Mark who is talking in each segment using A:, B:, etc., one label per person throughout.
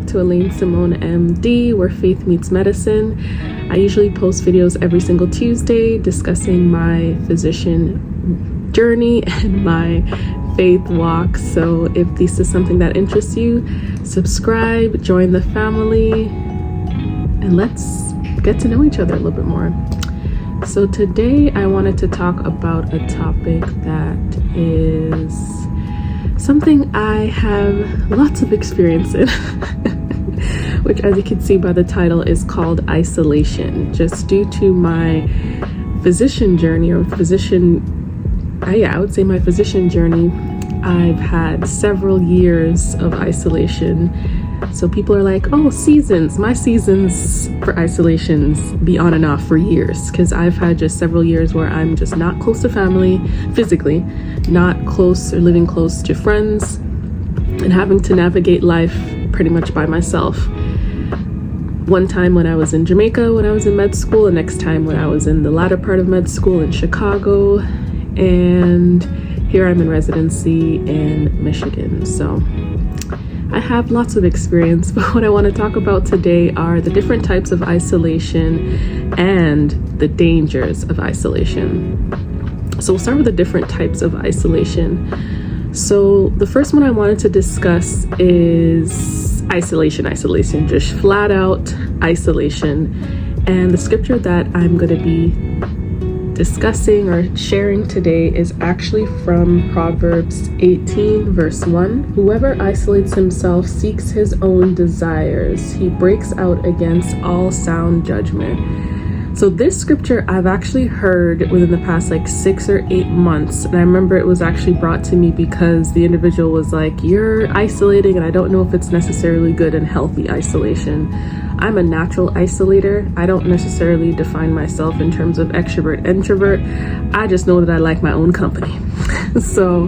A: to Alaine Simone MD, where faith meets medicine. I usually post videos every single Tuesday discussing my physician journey and my faith walk. So if this is something that interests you, subscribe, join the family, and let's get to know each other a little bit more. So today I wanted to talk about a topic that is something I have lots of experience in, which, as you can see by the title, is called isolation. Just due to my physician journey, I would say my physician journey, I've had several years of isolation. So people are like, oh, seasons. My seasons for isolations be on and off for years, because I've had just several years where I'm just not close to family physically, not close or living close to friends, and having to navigate life pretty much by myself. One time when I was in Jamaica, when I was in med school, the next time when I was in the latter part of med school in Chicago, and here I'm in residency in Michigan. So I have lots of experience, but what I want to talk about today are the different types of isolation and the dangers of isolation. So we'll start with the different types of isolation. So the first one I wanted to discuss is isolation, just flat out isolation. And the scripture that I'm going to be discussing or sharing today is actually from Proverbs 18 verse 1. Whoever isolates himself seeks his own desires. He breaks out against all sound judgment. So this scripture I've actually heard within the past 6 or 8 months. And I remember it was actually brought to me because the individual was like, you're isolating, and I don't know if it's necessarily good and healthy isolation. I'm a natural isolator. I don't necessarily define myself in terms of extrovert, introvert. I just know that I like my own company. So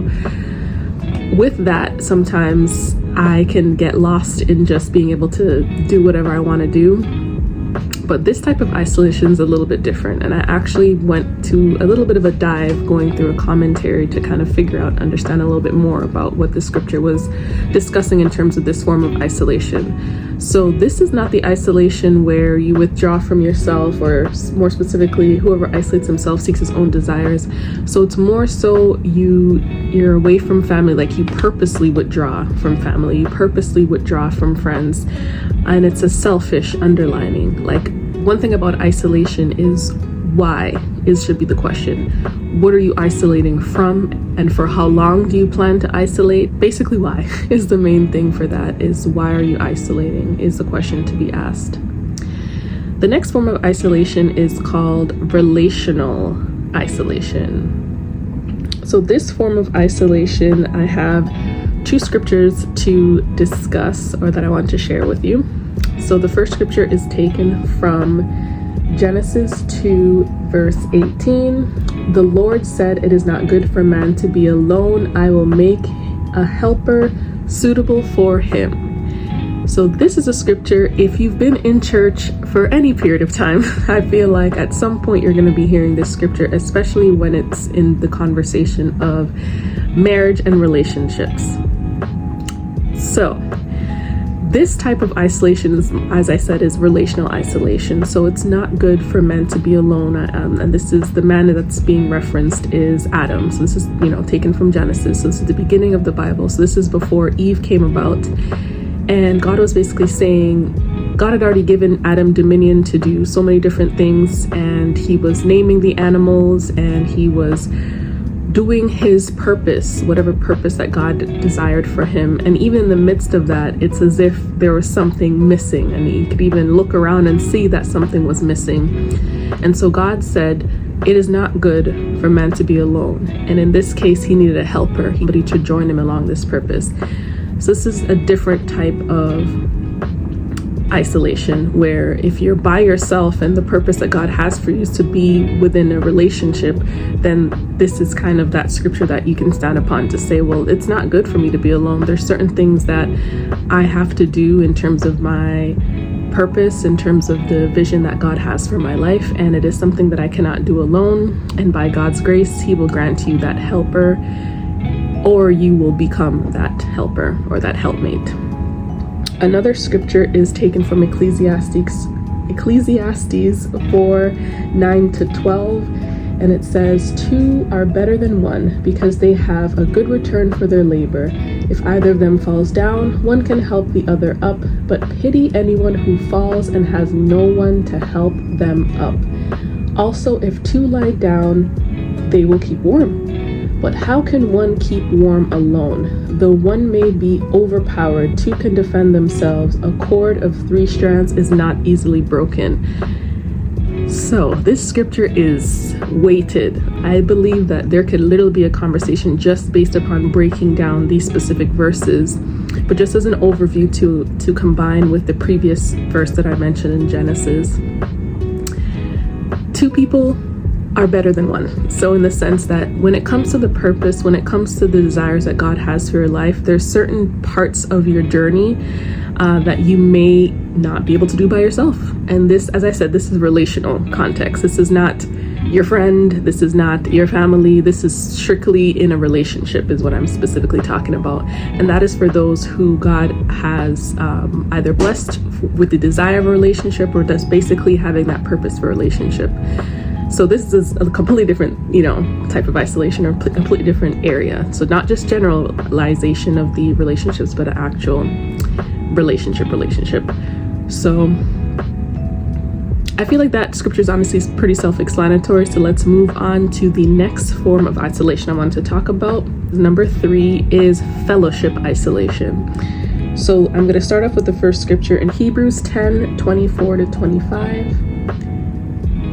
A: with that, sometimes I can get lost in just being able to do whatever I want to do. But this type of isolation is a little bit different. And I actually went to a little bit of a dive going through a commentary to kind of figure out, understand a little bit more about what the scripture was discussing in terms of this form of isolation. So this is not the isolation where you withdraw from yourself, or more specifically, whoever isolates himself seeks his own desires. So it's more so you're away from family, like you purposely withdraw from family, you purposely withdraw from friends, and it's a selfish underlining. Like, one thing about isolation is why should be the question. What are you isolating from, and for how long do you plan to isolate? Basically, why is the main thing for that. Is why are you isolating is the question to be asked. The next form of isolation is called relational isolation. So this form of isolation, I have 2 scriptures to discuss, or that I want to share with you. So the first scripture is taken from Genesis 2 verse 18. The Lord said, it is not good for man to be alone. I will make a helper suitable for him. So this is a scripture, if you've been in church for any period of time, I feel like at some point you're going to be hearing this scripture, especially when it's in the conversation of marriage and relationships. So this type of isolation is, as I said, is relational isolation. So it's not good for men to be alone. And this is the man that's being referenced is Adam. So this is, taken from Genesis. So this is the beginning of the Bible. So this is before Eve came about. And God was basically saying, God had already given Adam dominion to do so many different things. And he was naming the animals, and he was doing his purpose, whatever purpose that God desired for him. And even in the midst of that, it's as if there was something missing, and he could even look around and see that something was missing. And so God said, it is not good for man to be alone. And in this case, he needed a helper, somebody to join him along this purpose. So this is a different type of isolation, where if you're by yourself and the purpose that God has for you is to be within a relationship, then this is kind of that scripture that you can stand upon to say, well, it's not good for me to be alone. There's certain things that I have to do in terms of my purpose, in terms of the vision that God has for my life, and it is something that I cannot do alone. And by God's grace, he will grant you that helper, or you will become that helper or that helpmate. Another scripture is taken from Ecclesiastes 4:9-12, and it says, "Two are better than one, because they have a good return for their labor. If either of them falls down, one can help the other up, but pity anyone who falls and has no one to help them up. Also, if two lie down, they will keep warm. But how can one keep warm alone? Though one may be overpowered, two can defend themselves. A cord of 3 strands is not easily broken." So this scripture is weighted. I believe that there could literally be a conversation just based upon breaking down these specific verses. But just as an overview to combine with the previous verse that I mentioned in Genesis, 2 people are better than one. So in the sense that when it comes to the purpose, when it comes to the desires that God has for your life, there's certain parts of your journey that you may not be able to do by yourself. And this, as I said, this is relational context. This is not your friend. This is not your family. This is strictly in a relationship is what I'm specifically talking about. And that is for those who God has either blessed with the desire of a relationship or just basically having that purpose for a relationship. So this is a completely different, type of isolation or completely different area. So not just generalization of the relationships, but an actual relationship. So I feel like that scripture is honestly pretty self-explanatory. So let's move on to the next form of isolation I want to talk about. Number 3 is fellowship isolation. So I'm going to start off with the first scripture in Hebrews 10:24-25.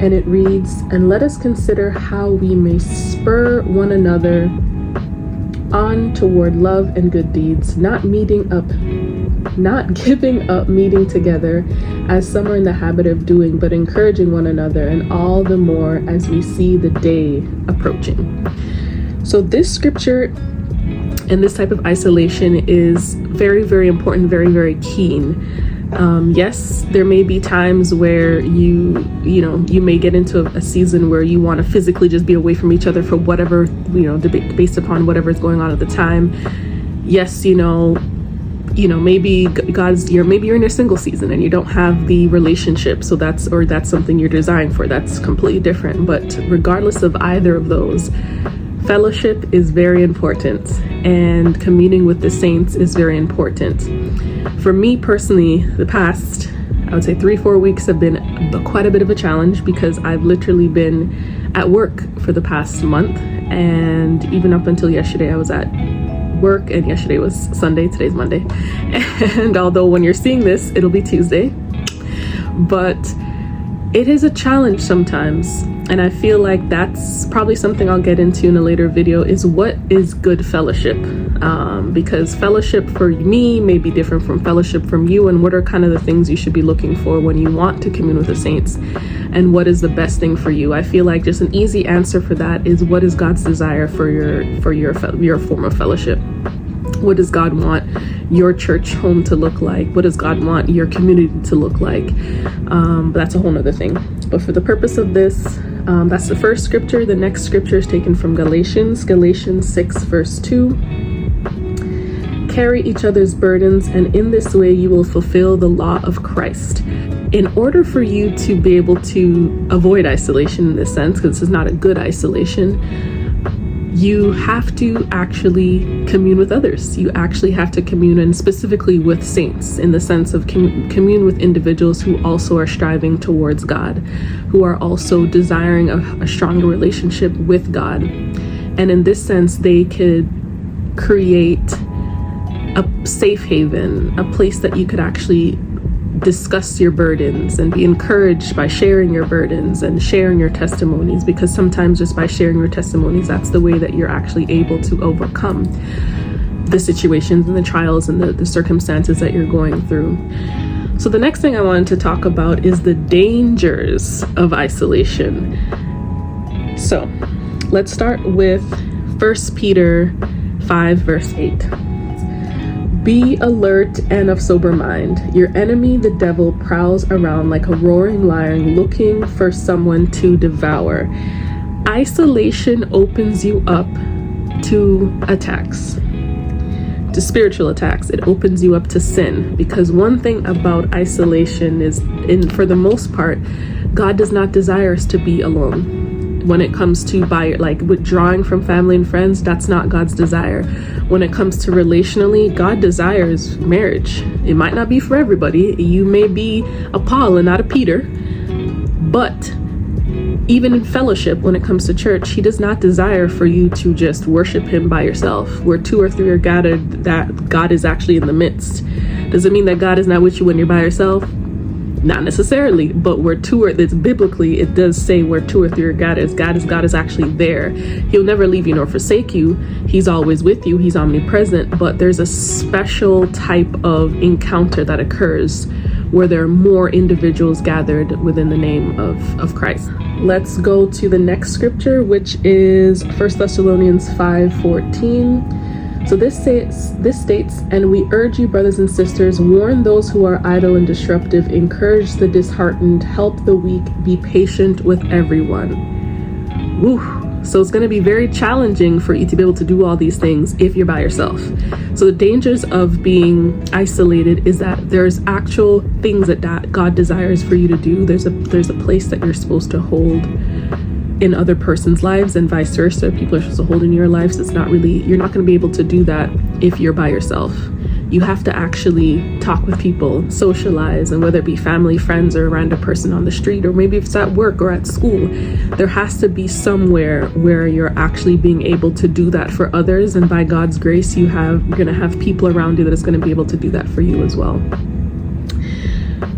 A: And it reads, "And let us consider how we may spur one another on toward love and good deeds, not giving up meeting together as some are in the habit of doing, but encouraging one another, and all the more as we see the day approaching." So this scripture and this type of isolation is very, very important, very, very keen. Yes, there may be times where you may get into a season where you want to physically just be away from each other for whatever, based upon whatever is going on at the time. Yes, maybe maybe you're in a single season and you don't have the relationship. So that's something you're desiring for. That's completely different. But regardless of either of those, fellowship is very important, and communing with the saints is very important. For me personally, the past, I would say 3-4 weeks have been quite a bit of a challenge, because I've literally been at work for the past month, and even up until yesterday I was at work, and yesterday was Sunday, today's Monday. And although when you're seeing this, it'll be Tuesday, but it is a challenge sometimes. And I feel like that's probably something I'll get into in a later video, is what is good fellowship? Because fellowship for me may be different from fellowship from you, and what are kind of the things you should be looking for when you want to commune with the saints, and what is the best thing for you. I feel like just an easy answer for that is, what is God's desire for your form of fellowship? What does God want your church home to look like? What does God want your community to look like? But that's a whole nother thing. But for the purpose of this, that's the first scripture. The next scripture is taken from Galatians 6:2. "Carry each other's burdens, and in this way you will fulfill the law of Christ." In order for you to be able to avoid isolation in this sense, because this is not a good isolation, you have to actually commune with others. You actually have to commune, and specifically with saints, in the sense of commune with individuals who also are striving towards God, who are also desiring a stronger relationship with God. And in this sense, they could create a safe haven, a place that you could actually discuss your burdens and be encouraged by sharing your burdens and sharing your testimonies, because sometimes just by sharing your testimonies, that's the way that you're actually able to overcome the situations and the trials and the circumstances that you're going through. So the next thing I wanted to talk about is the dangers of isolation. So let's start with 1 Peter 5:8. "Be alert and of sober mind. Your enemy, the devil, prowls around like a roaring lion, looking for someone to devour." Isolation opens you up to attacks. to spiritual attacks. It opens you up to sin, because one thing about isolation is, for the most part, God does not desire us to be alone. When it comes to withdrawing from family and friends, that's not God's desire. When it comes to relationally, God desires marriage. It might not be for everybody. You may be a Paul and not a Peter, but even in fellowship, when it comes to church, he does not desire for you to just worship him by yourself. Where 2 or 3 are gathered, that God is actually in the midst. Does it mean that God is not with you when you're by yourself? Not necessarily, but where it's biblically, it does say where 2 or 3 are gathered, God is actually there. He'll never leave you nor forsake you. He's always with you. He's omnipresent, but there's a special type of encounter that occurs where there are more individuals gathered within the name of Christ. Let's go to the next scripture, which is 1 Thessalonians 5:14. So this states, and we urge you, brothers and sisters, warn those who are idle and disruptive, encourage the disheartened, help the weak, be patient with everyone. Woo. So it's going to be very challenging for you to be able to do all these things if you're by yourself. So the dangers of being isolated is that there's actual things that God desires for you to do. There's a place that you're supposed to hold in other person's lives, and vice versa. People are supposed to hold in your lives. You're not going to be able to do that if you're by yourself. You have to actually talk with people, socialize, and whether it be family, friends, or a random person on the street, or maybe if it's at work or at school, there has to be somewhere where you're actually being able to do that for others. And by God's grace, you're going to have people around you that is going to be able to do that for you as well.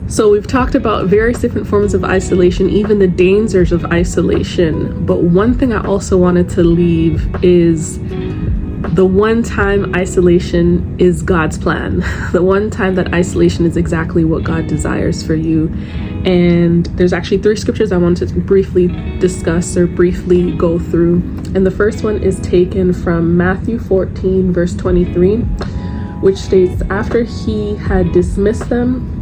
A: So we've talked about various different forms of isolation, even the dangers of isolation. But one thing I also wanted to leave is the one time isolation is God's plan. The one time that isolation is exactly what God desires for you. And there's actually 3 scriptures I wanted to briefly discuss or briefly go through. And the first one is taken from Matthew 14, verse 23, which states, after he had dismissed them,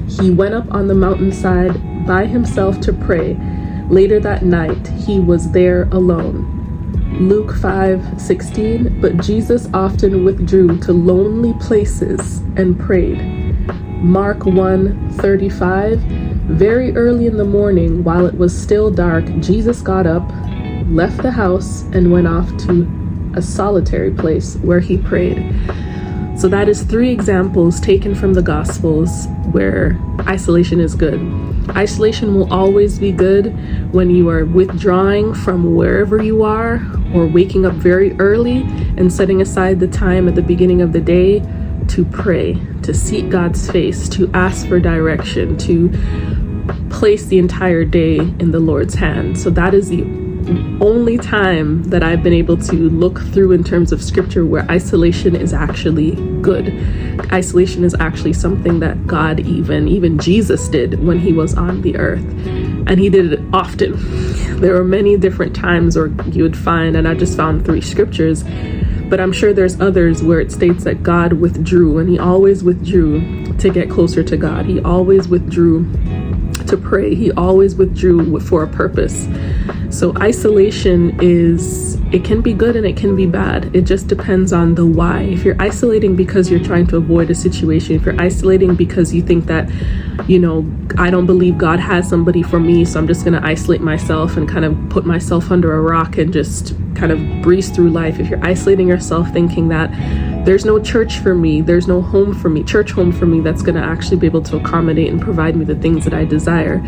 A: he went up on the mountainside by himself to pray. Later that night, he was there alone. Luke 5:16, but Jesus often withdrew to lonely places and prayed. Mark 1:35, very early in the morning, while it was still dark, Jesus got up, left the house, and went off to a solitary place where he prayed. So that is 3 examples taken from the Gospels where isolation is good. Isolation will always be good when you are withdrawing from wherever you are, or waking up very early and setting aside the time at the beginning of the day to pray, to seek God's face, to ask for direction, to place the entire day in the Lord's hand. So that is the only time that I've been able to look through in terms of scripture where isolation is actually good. Isolation is actually something that God, even Jesus did when he was on the earth, and he did it often. There are many different times where you would find, and I just found 3 scriptures, but I'm sure there's others where it states that God withdrew, and he always withdrew to get closer to God. He always withdrew to pray. He always withdrew for a purpose. So isolation it can be good and it can be bad. It just depends on the why. If you're isolating because you're trying to avoid a situation, if you're isolating because you think that, I don't believe God has somebody for me, so I'm just going to isolate myself and kind of put myself under a rock and just kind of breeze through life. If you're isolating yourself thinking that there's no church for me, there's no home for me, church home for me that's going to actually be able to accommodate and provide me the things that I desire,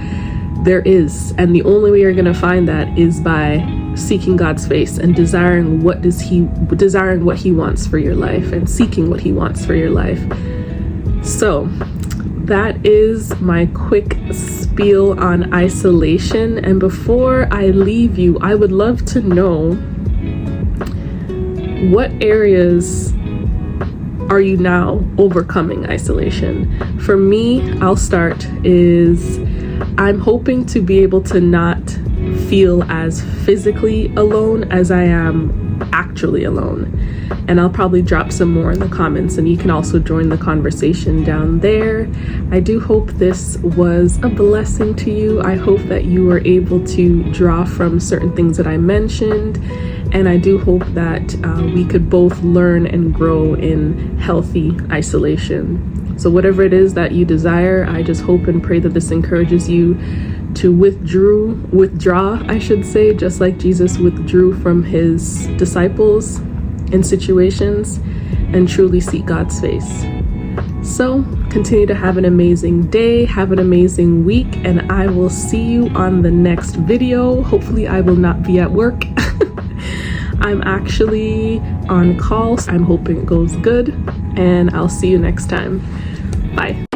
A: there is. And the only way you're going to find that is by seeking God's face and desiring what he wants for your life and seeking what he wants for your life. So that is my quick spiel on isolation. And before I leave you, I would love to know, what areas are you now overcoming isolation? For me, I'll start is I'm hoping to be able to not feel as physically alone as I am actually alone. And I'll probably drop some more in the comments, and you can also join the conversation down there. I do hope this was a blessing to you. I hope that you were able to draw from certain things that I mentioned And I do hope that we could both learn and grow in healthy isolation. So whatever it is that you desire, I just hope and pray that this encourages you to withdraw, I should say, just like Jesus withdrew from his disciples in situations, and truly seek God's face. So continue to have an amazing day, have an amazing week, and I will see you on the next video. Hopefully I will not be at work. I'm actually on call, so I'm hoping it goes good, and I'll see you next time. Bye.